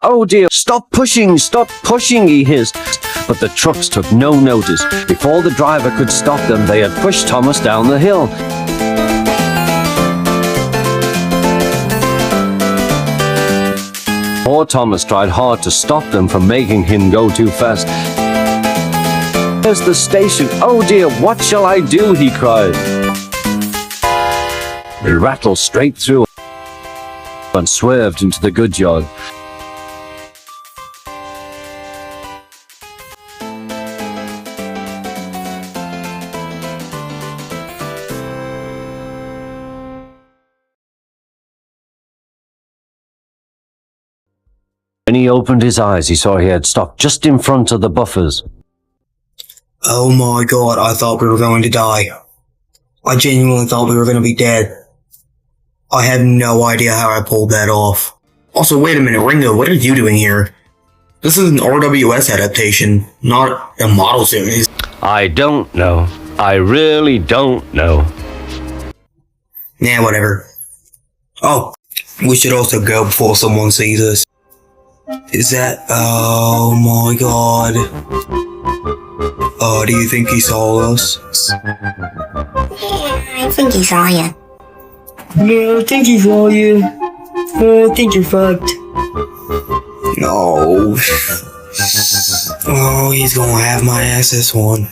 "Oh dear, stop pushing, he hissed. But the trucks took no notice. Before the driver could stop them, they had pushed Thomas down the hill. Poor Thomas tried hard to stop them from making him go too fast. "There's the station. Oh dear, what shall I do?" he cried. He rattled straight through and swerved into the goods yard. When he opened his eyes, he saw he had stopped just in front of the buffers. Oh my god, I thought we were going to die. I genuinely thought we were going to be dead. I had no idea how I pulled that off. Also, wait a minute, Ringo, what are you doing here? This is an RWS adaptation, not a model series. I don't know. I really don't know. Nah, whatever. Oh, we should also go before someone sees us. Is that... oh my god. Do you think he saw us? Yeah, I think he saw you. No, I think he saw you. I think you're fucked. No. Oh, he's gonna have my ass this one.